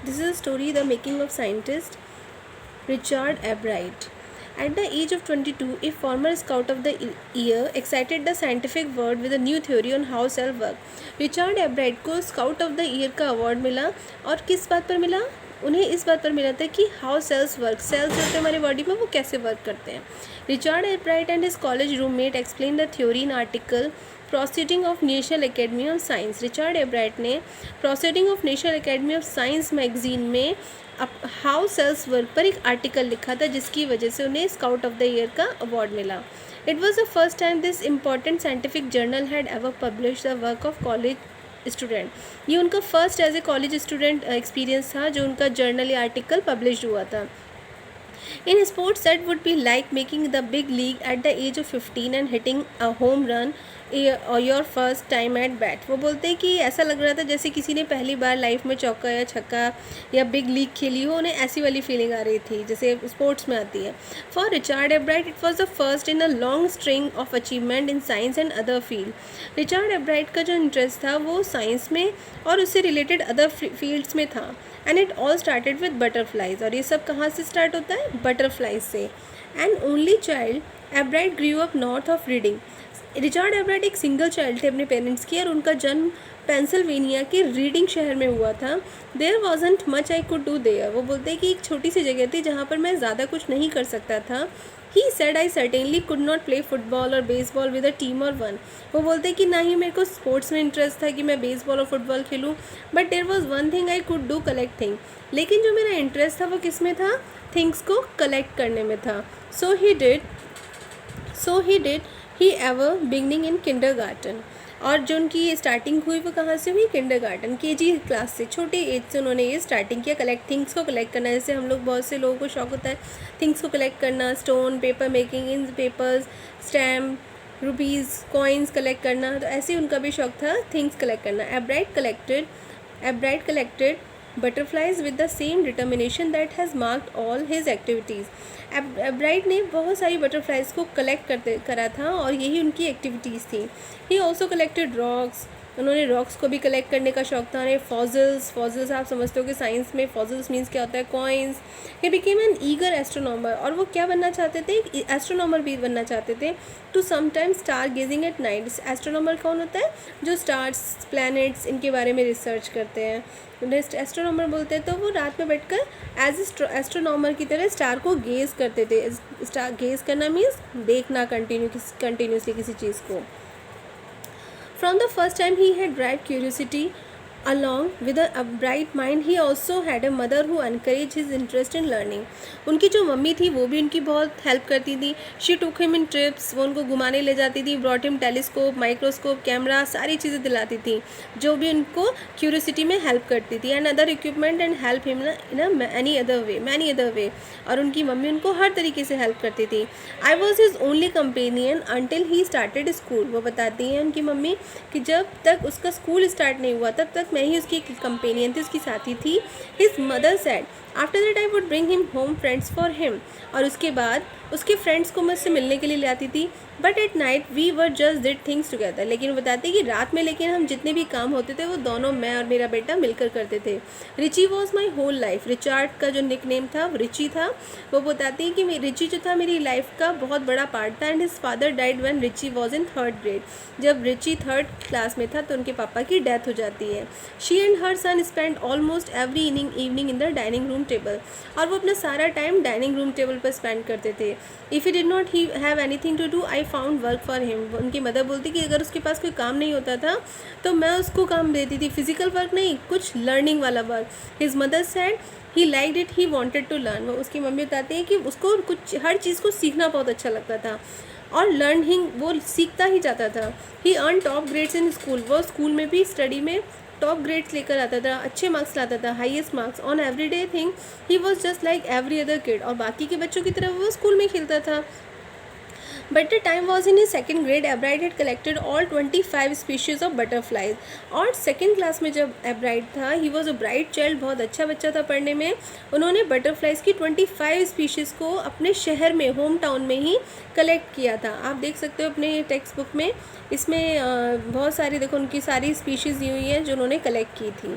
This is a story, The Making of Scientist, Richard Albright. At the age of 22, a former Scout of the Year excited the scientific world with a new theory on how cells work. Richard एब्राइट को scout of the year का award मिला, और किस बात पर मिला? उन्हें इस बात पर मिला था कि हाउ सेल्स वर्क, सेल्स जो होते हैं हमारी बॉडी में वो कैसे वर्क करते हैं. Richard Ebright and his college roommate explain the theory in article proceeding of national academy of science. Richard Ebright ने proceeding of national academy of science magazine में हाउ सेल्स वर्क पर एक article लिखा था, जिसकी वजह से उन्हें स्काउट ऑफ द ईयर का अवार्ड मिला. It was the first time this important scientific journal had ever publish the work of college student. ये उनका first as a college student experience था जो उनका जर्नल या आर्टिकल पब्लिश हुआ था. In sports, that would be like making the big league at the age of 15 and hitting a home run or your first time at bat. वो बोलते हैं कि ऐसा लग रहा था जैसे किसी ने पहली बार लाइफ में चौका या छक्का या बिग लीग खेली हो, उन्हें ऐसी वाली फीलिंग आ रही थी जैसे स्पोर्ट्स में आती है. For Richard एब्राइट it was the first in a long string of achievement in science and other field. Richard एब्राइट का जो इंटरेस्ट था वो साइंस में और उससे रिलेटेड अदर फील्ड्स में था. And it all started with butterflies. और ये सब कहाँ से स्टार्ट होता है? बटरफ्लाइज से. And only child, एब्राइट grew up north of reading. Richard एब्राइट एक सिंगल चाइल्ड थे अपने पेरेंट्स की, और उनका जन्म पेंसिल्वेनिया के रीडिंग शहर में हुआ था. There wasn't much I could do there. वो बोलते हैं कि एक छोटी सी जगह थी जहाँ पर मैं ज़्यादा कुछ नहीं कर सकता था. He said I certainly could not play football और बेसबॉल विद अ टीम और वन. वो बोलते हैं कि ना ही मेरे को स्पोर्ट्स में इंटरेस्ट था कि मैं बेसबॉल और फुटबॉल खेलूँ, but there was one thing I could do, collect thing. लेकिन जो मेरा इंटरेस्ट था वो किस में था? थिंग्स को कलेक्ट करने में था. So he did he ever beginning in kindergarten. और जो उनकी स्टार्टिंग हुई वो कहाँ से हुई? किंडरगार्टन, केजी क्लास से, छोटे एज से उन्होंने ये स्टार्टिंग किया थिंग्स को कलेक्ट करना. जैसे हम लोग, बहुत से लोगों को शौक होता है थिंग्स को कलेक्ट करना, stone, paper making, in papers, stamp, rupees, coins collect करना. तो ऐसे ही उनका भी शौक था थिंग्स कलेक्ट करना. एब्राइट collected butterflies with the same determination that has marked all his activities. एब्राइट ने बहुत सारी बटरफ्लाइज को कलेक्ट करा था और यही उनकी एक्टिविटीज़ थी. He also collected rocks. उन्होंने रॉक्स को भी कलेक्ट करने का शौक था. उन्हें फॉसिल्स आप समझते हो कि साइंस में फॉसिल्स मीन्स क्या होता है? Coins. He became an eager astronomer. और वो क्या बनना चाहते थे? एक एस्ट्रोनॉमर भी बनना चाहते थे. To sometime star gazing at night. Astronomer कौन होता है? जो स्टार्स, प्लैनेट्स, इनके बारे में रिसर्च करते हैं. एस्ट्रोनॉमर बोलते हैं. तो वो रात में बैठकर एज एस्ट्रोनॉमर की तरह स्टार को गेज करते थे. स्टार गेज करना मीन्स देखना कंटिन्यूसली किसी चीज़ को. From the first time he had derived curiosity along with a bright mind. He also had a mother who encouraged his interest in learning. उनकी जो मम्मी थी वो भी उनकी बहुत हेल्प करती थी. She took him in trips. वो उनको घुमाने ले जाती थी. Brought him telescope, microscope, camera, सारी चीज़ें दिलाती थी जो भी उनको क्यूरियोसिटी में हेल्प करती थी. And other equipment and help him in many other way. और उनकी मम्मी उनको हर तरीके से हेल्प करती थी. I was his only companion until he started school. वो बताती हैं उनकी मम्मी कि जब तक उसका स्कूल स्टार्ट नहीं हुआ तब तक मैं ही उसकी कंपेनियन थी, उसकी साथी थी. His mother said after that I would bring him home friends for him. और उसके बाद उसके फ्रेंड्स को मुझसे मिलने के लिए ले आती थी. But at night we were just did things together. लेकिन बताते हैं कि रात में लेकिन हम जितने भी काम होते थे वो दोनों, मैं और मेरा बेटा, मिलकर करते थे. Richie was my whole life. Richard का जो निक नेम था वो रिची था. वो बताती हैं कि रिची जो था मेरी लाइफ का बहुत बड़ा पार्ट था. And his father died when Richie was in 3rd grade. जब रिची 3rd क्लास में था तो उनके पापा की डेथ हो जाती है. She and her son spend almost every evening in the dining room table. और वो अपना सारा टाइम डाइनिंग रूम टेबल पर स्पेंड करते थे. If he did not have anything to do I found work for him. उनकी mother बोलती कि अगर उसके पास कोई काम नहीं होता था तो मैं उसको काम देती थी. फिजिकल वर्क नहीं, कुछ लर्निंग वाला work. His mother said he liked it, he wanted to learn. वो उसकी मम्मी बताती हैं कि उसको कुछ हर चीज़ को सीखना बहुत अच्छा लगता था और लर्निंग वो सीखता ही जाता था. He earn top grades in school. वो स्कूल में भी स्टडी में टॉप ग्रेड्स लेकर आता था, अच्छे मार्क्स लाता था, highest marks on everyday thing. He was just like every other kid. और बाकी के बच्चों की तरह वो स्कूल में खेलता था. But the time was in his 2nd grade. एब्राइट had collected all 25 species of butterflies. और 2nd क्लास में जब एब्राइट था, he was a bright child, बहुत अच्छा बच्चा था पढ़ने में. उन्होंने बटरफ्लाइज की 25 स्पीशीज़ को अपने शहर में, होम टाउन में ही कलेक्ट किया था. आप देख सकते हो अपने टेक्स्ट बुक में, इसमें बहुत सारी, देखो उनकी सारी स्पीशीज़ दी हुई हैं जो उन्होंने कलेक्ट की थी.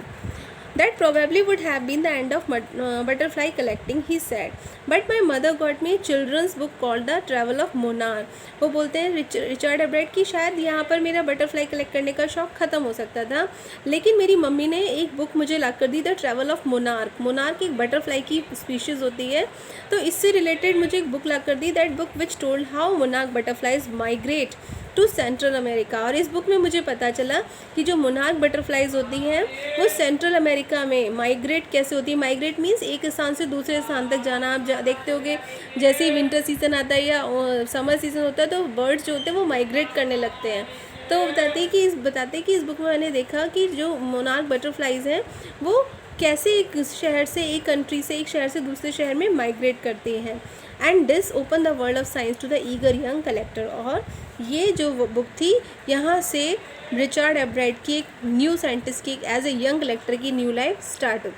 That probably would have been the end of butterfly collecting, he said. But my mother got me a children's book called The Travel of Monarch. वो बोलते हैं रिचर्ड एब्रेट की शायद यहाँ पर मेरा बटरफ्लाई कलेक्ट करने का शौक़ ख़त्म हो सकता था, लेकिन मेरी मम्मी ने एक बुक मुझे ला कर दी, the travel of monarch. Monarch एक बटरफ्लाई की स्पीशीज़ होती है, तो इससे रिलेटेड मुझे एक बुक ला कर दी, that book which told how monarch butterflies migrate to central America. और इस बुक में मुझे पता चला कि जो मोनार्क बटरफ्लाइज होती हैं वो सेंट्रल अमेरिका में माइग्रेट कैसे होती है. माइग्रेट मीन्स एक स्थान से दूसरे स्थान तक जाना. आप देखते होगे जैसे ही विंटर सीज़न आता है या समर सीज़न होता है तो बर्ड्स जो होते हैं वो माइग्रेट करने लगते हैं. तो बताते हैं कि इस बुक में मैंने देखा कि जो मोनार्क बटरफ्लाइज हैं वो कैसे एक शहर से एक कंट्री से एक शहर से दूसरे शहर में माइग्रेट करती हैं. And this open the world of science to the eager young collector. और ये जो बुक थी यहाँ से रिचर्ड एब्राइट की एक न्यू साइंटिस्ट की एज ए यंग कलेक्टर की न्यू लाइफ स्टार्ट होती.